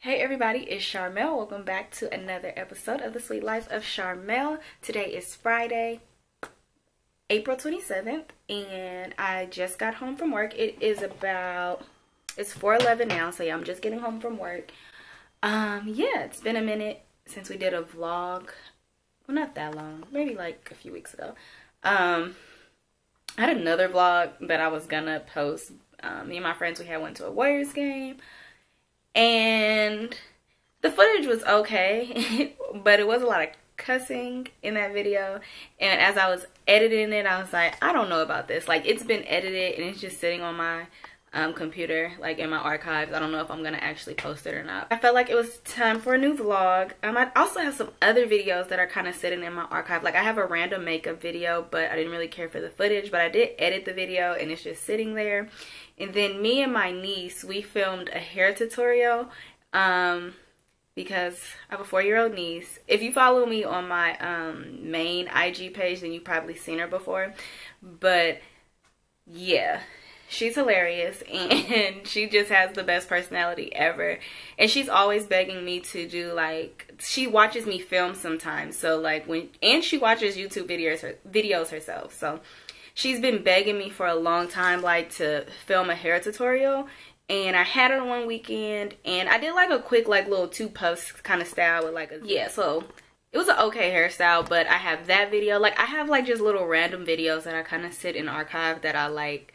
Hey everybody, it's Sharmel. Welcome back to another episode of The Sweet Life of Sharmel. Today is Friday, April 27th, and I just got home from work. It's 4:11 now, so yeah, I'm just getting home from work. Yeah, it's been a minute since we did a vlog. Well, not that long, maybe like a few weeks ago. I had another vlog that I was gonna post. Me and my friends, we went to a Warriors game. And the footage was okay, but it was a lot of cussing in that video. And as I was editing it, I was like, I don't know about this. Like, it's been edited and it's just sitting on my computer, like in my archives. I don't know if I'm gonna actually post it or not. I felt like it was time for a new vlog. I also have some other videos that are kind of sitting in my archive. Like, I have a random makeup video, but I didn't really care for the footage, but I did edit the video and it's just sitting there. And then me and my niece, we filmed a hair tutorial because I have a 4-year-old niece. If you follow me on my main IG page, then you've probably seen her before. But yeah, she's hilarious and she just has the best personality ever. And she's always begging me to do, like, she watches me film sometimes. So like and she watches YouTube videos herself. So she's been begging me for a long time, like, to film a hair tutorial. And I had her one weekend, and I did, like, a quick, like, little 2 puffs kind of style with, like, yeah, so it was an okay hairstyle. But I have that video. Like, I have, like, just little random videos that I kind of sit in archive that I like,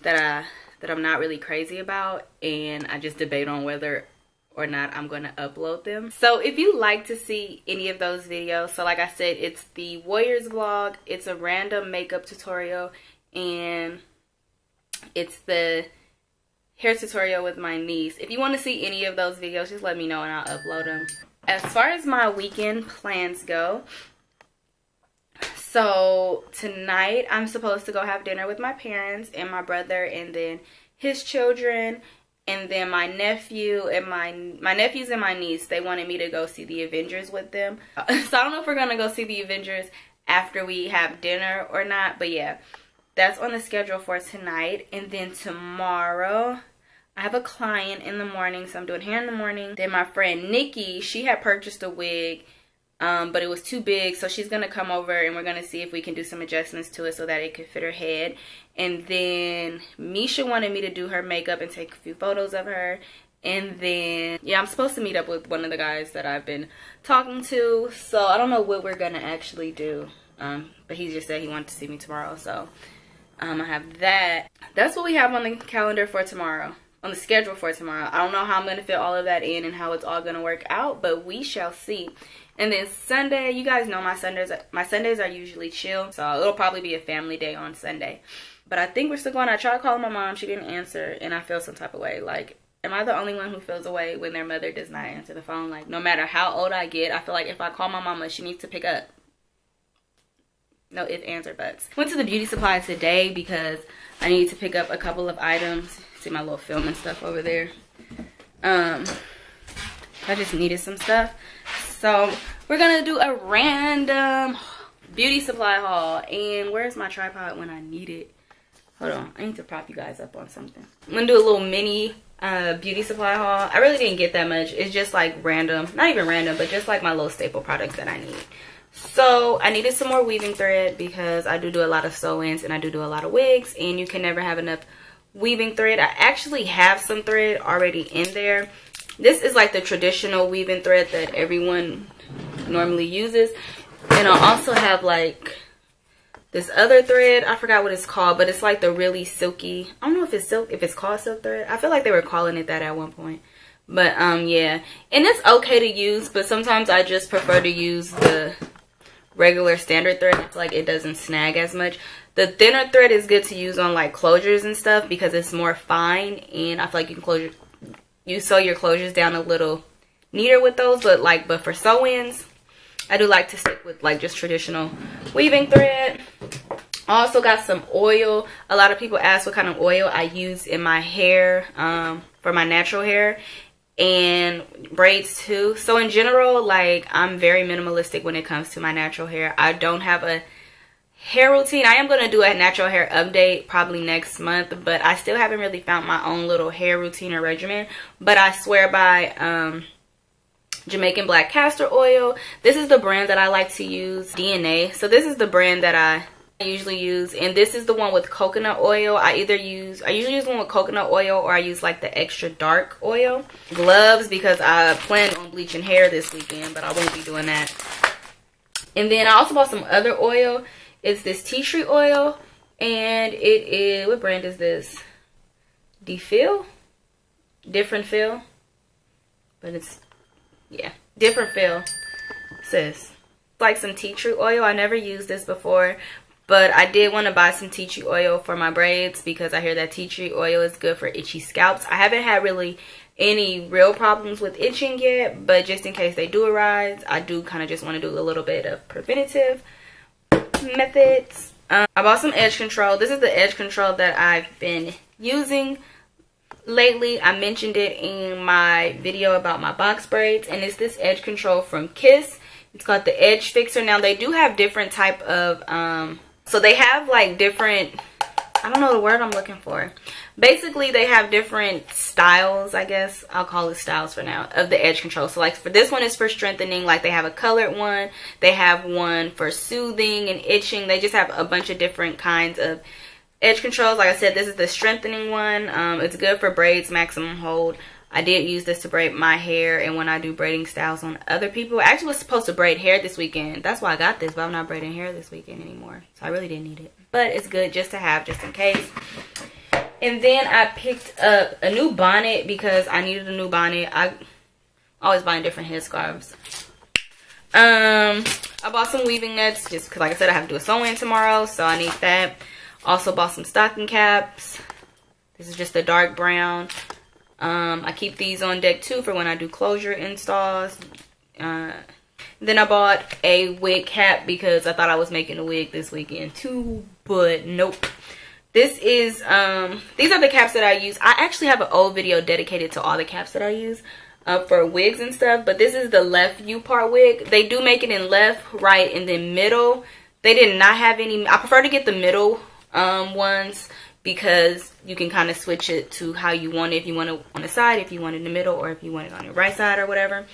that I'm not really crazy about. And I just debate on whether or not I'm gonna upload them. So if you like to see any of those videos, so like I said, it's the Warriors vlog, it's a random makeup tutorial, and it's the hair tutorial with my niece. If you want to see any of those videos, just let me know and I'll upload them. As far as my weekend plans go, so tonight I'm supposed to go have dinner with my parents and my brother and then his children. And then my nephew and my nephews and my niece, they wanted me to go see the Avengers with them. So I don't know if we're going to go see the Avengers after we have dinner or not. But yeah, that's on the schedule for tonight. And then tomorrow, I have a client in the morning. So I'm doing hair in the morning. Then my friend Nikki, she had purchased a wig, but it was too big. So she's going to come over and we're going to see if we can do some adjustments to it so that it could fit her head. And then Misha wanted me to do her makeup and take a few photos of her. And then, yeah, I'm supposed to meet up with one of the guys that I've been talking to. So I don't know what we're going to actually do. But he just said he wanted to see me tomorrow. So I have that. That's what we have on the calendar for tomorrow. On the schedule for tomorrow. I don't know how I'm going to fit all of that in and how it's all going to work out. But we shall see. And then Sunday, you guys know my Sundays are usually chill. So it'll probably be a family day on Sunday. But I think we're still going. I tried calling my mom. She didn't answer. And I feel some type of way. Like, am I the only one who feels away when their mother does not answer the phone? Like, no matter how old I get, I feel like if I call my mama, she needs to pick up. No ifs, ands, or buts. Went to the beauty supply today because I need to pick up a couple of items. See my little film and stuff over there. I just needed some stuff. So we're going to do a random beauty supply haul. And where's my tripod when I need it? Hold on, I need to prop you guys up on something. I'm gonna do a little mini beauty supply haul. I really didn't get that much. It's just like random, not even random, but just like my little staple products that I need. So I needed some more weaving thread because I do a lot of sew-ins and I do a lot of wigs, and you can never have enough weaving thread. I actually have some thread already in there. This is like the traditional weaving thread that everyone normally uses. And I also have like this other thread. I forgot what it's called, but it's like the really silky. I don't know if it's silk, if it's called silk thread. I feel like they were calling it that at one point. But yeah, and it's okay to use, but sometimes I just prefer to use the regular standard thread. I feel like it doesn't snag as much. The thinner thread is good to use on like closures and stuff because it's more fine, and I feel like you sew your closures down a little neater with those. But for sew-ins, I do like to stick with like just traditional weaving thread. I also got some oil. A lot of people ask what kind of oil I use in my hair, for my natural hair and braids too. So in general, like, I'm very minimalistic when it comes to my natural hair. I don't have a hair routine. I am going to do a natural hair update probably next month, but I still haven't really found my own little hair routine or regimen. But I swear by Jamaican black castor oil. This is the brand that I like to use, DNA. So this is the brand that I usually use, and this is the one with coconut oil. I usually use one with coconut oil, or I use like the extra dark oil. Gloves, because I plan on bleaching hair this weekend, but I won't be doing that. And then I also bought some other oil. It's this tea tree oil, and it is, what brand is this? Different Feel, but it's, yeah, Different Feel, sis. Like some tea tree oil. I never used this before, but I did want to buy some tea tree oil for my braids because I hear that tea tree oil is good for itchy scalps. I haven't had really any real problems with itching yet, but just in case they do arise, I do kind of just want to do a little bit of preventative methods. I bought some edge control. This is the edge control that I've been using lately. I mentioned it in my video about my box braids, and it's this edge control from Kiss. It's called the Edge Fixer. Now they do have different type of so they have like different, I don't know the word I'm looking for. Basically they have different styles, I guess I'll call it styles for now, of the edge control. So like for this one is for strengthening, like they have a colored one, they have one for soothing and itching. They just have a bunch of different kinds of edge controls. Like I said, this is the strengthening one. It's good for braids, maximum hold. I did use this to braid my hair, and when I do braiding styles on other people. I actually was supposed to braid hair this weekend. That's why I got this, but I'm not braiding hair this weekend anymore. So I really didn't need it. But it's good just to have, just in case. And then I picked up a new bonnet because I needed a new bonnet. I always buying different headscarves. I bought some weaving nets just because, like I said, I have to do a sew-in tomorrow, so I need that. Also bought some stocking caps. This is just a dark brown. I keep these on deck too for when I do closure installs. Then I bought a wig cap because I thought I was making a wig this weekend too, but nope. This is these are the caps that I use. I actually have an old video dedicated to all the caps that I use for wigs and stuff, but this is the left U part wig. They do make it in left, right, and then middle. They did not have any. I prefer to get the middle ones because you can kind of switch it to how you want it. If you want it on the side, if you want it in the middle, or if you want it on your right side or whatever.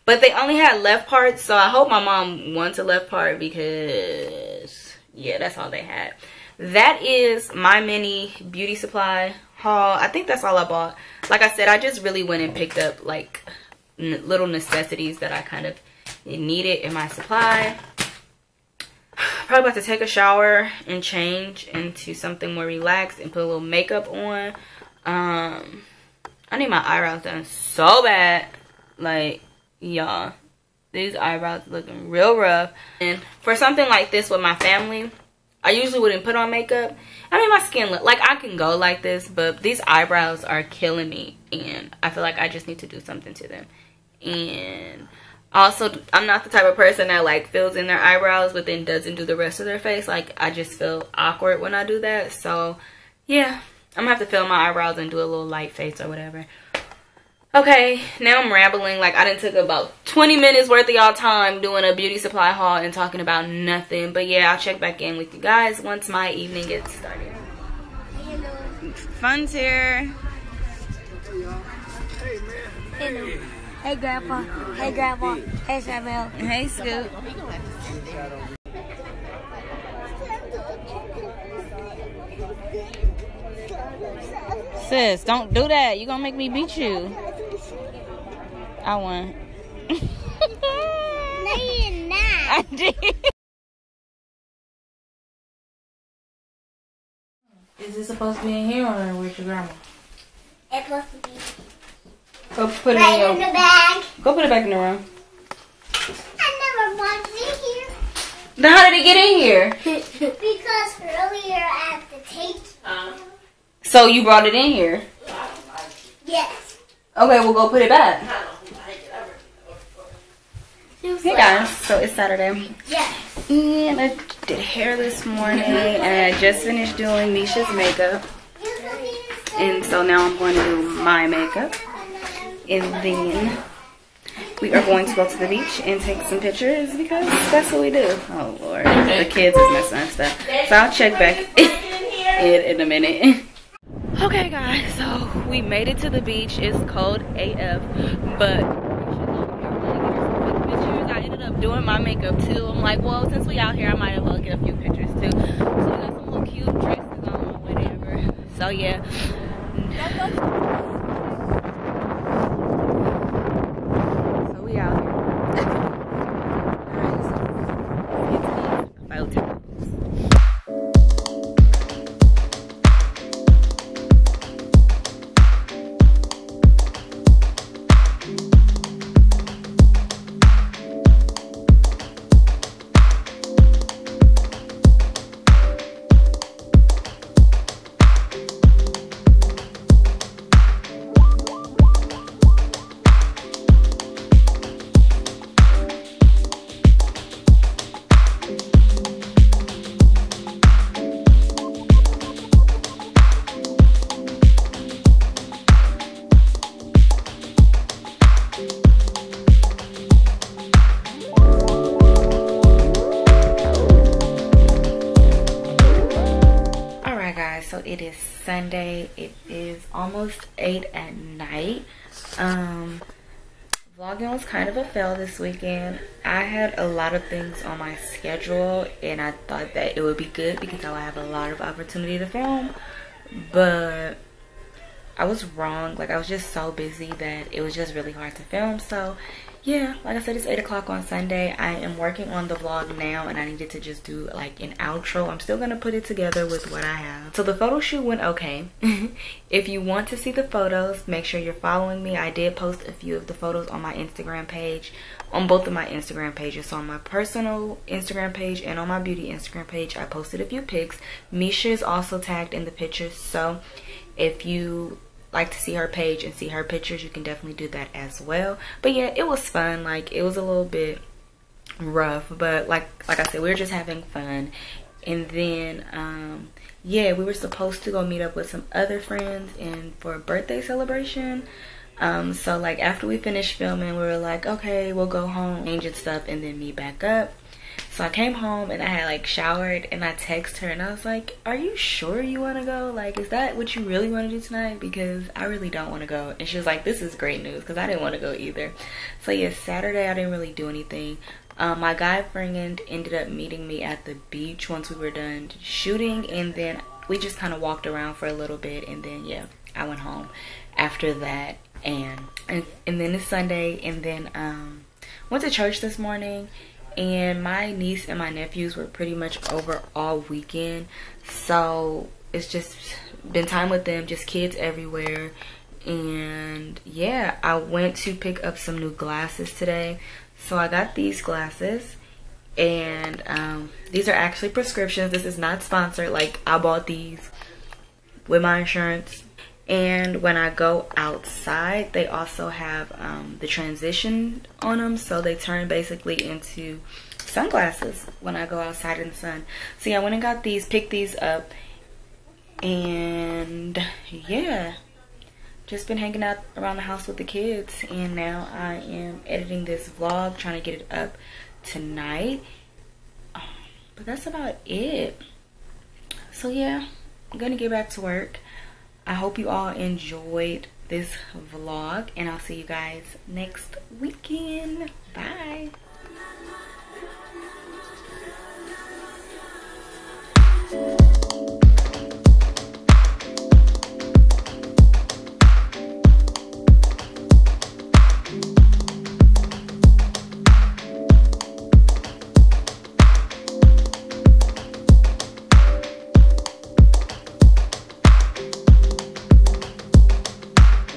But they only had left parts, so I hope my mom wants a left part because, yeah, that's all they had. That is my mini beauty supply haul. I think that's all I bought. Like I said, I just really went and picked up, like, little necessities that I kind of needed in my supply. Probably about to take a shower and change into something more relaxed and put a little makeup on. I need my eyebrows done so bad. Like, y'all, these eyebrows looking real rough. And for something like this with my family, I usually wouldn't put on makeup. I mean, my skin look like I can go like this, but these eyebrows are killing me, and I feel like I just need to do something to them. And also, I'm not the type of person that like fills in their eyebrows but then doesn't do the rest of their face. Like, I just feel awkward when I do that. So yeah, I'm gonna have to fill my eyebrows and do a little light face or whatever. Okay, now I'm rambling. Like, I done took about 20 minutes worth of y'all time doing a beauty supply haul and talking about nothing. But yeah, I'll check back in with you guys once my evening gets started. Fun's here. Hello. Hey, Grandpa. Hey, Grandma. Hey, Sharmel. Hey, Scoop. Sis, don't do that. You're gonna make me beat you. I won. No, you're not. I did. Is this supposed to be in here or where's your grandma? It's supposed to be Go put it right in the bag. Go put it back in the room. I never wanted it here. Then how did it get in here? Because earlier I had to take So you brought it in here? Yes. Okay, we'll go put it back. Hey guys, so it's Saturday. Yes. And I did hair this morning, and I just finished doing Misha's makeup. And so now I'm going to do my makeup. And then We are going to go to the beach and take some pictures because that's what we do. Oh Lord, the kids is messing up stuff. So I'll check back in a minute. Okay guys, so we made it to the beach. It's cold AF, but I ended up doing my makeup too. I'm like, well, since we out here, I might as well get a few pictures too. So we got some little cute dresses on or whatever. So yeah. So we out here. So it is Sunday. It is almost 8 at night. Vlogging was kind of a fail this weekend. I had a lot of things on my schedule and I thought that it would be good because I would have a lot of opportunity to film, but I was wrong. Like, I was just so busy that it was just really hard to film. So yeah, like I said, it's 8 o'clock on Sunday. I am working on the vlog now and I needed to just do like an outro. I'm still gonna put it together with what I have. So the photo shoot went okay. If you want to see the photos, make sure you're following me. I did post a few of the photos on my Instagram page, on both of my Instagram pages. So on my personal Instagram page and on my beauty Instagram page, I posted a few pics. Misha is also tagged in the pictures, so if you like to see her page and see her pictures, you can definitely do that as well. But yeah, it was fun. Like, it was a little bit rough, but like I said, we were just having fun. And then yeah, we were supposed to go meet up with some other friends and for a birthday celebration. So like after we finished filming, we were like, okay, we'll go home, change and stuff, and then meet back up. So I came home and I had like showered and I texted her and I was like, are you sure you want to go? Like, is that what you really want to do tonight? Because I really don't want to go. And she was like, this is great news, because I didn't want to go either. So yeah, Saturday I didn't really do anything. My guy friend ended up meeting me at the beach once we were done shooting, and then we just kind of walked around for a little bit, and then yeah, I went home after that. And then it's Sunday, and then went to church this morning. And my niece and my nephews were pretty much over all weekend, so it's just been time with them, just kids everywhere. And yeah, I went to pick up some new glasses today. So I got these glasses, and these are actually prescriptions. This is not sponsored. Like, I bought these with my insurance. And when I go outside, they also have the transition on them, so they turn basically into sunglasses when I go outside in the sun. So yeah, I went and got these, picked these up, and yeah, just been hanging out around the house with the kids. And now I am editing this vlog, trying to get it up tonight. But that's about it. So yeah, I'm gonna get back to work. I hope you all enjoyed this vlog, and I'll see you guys next weekend. Bye.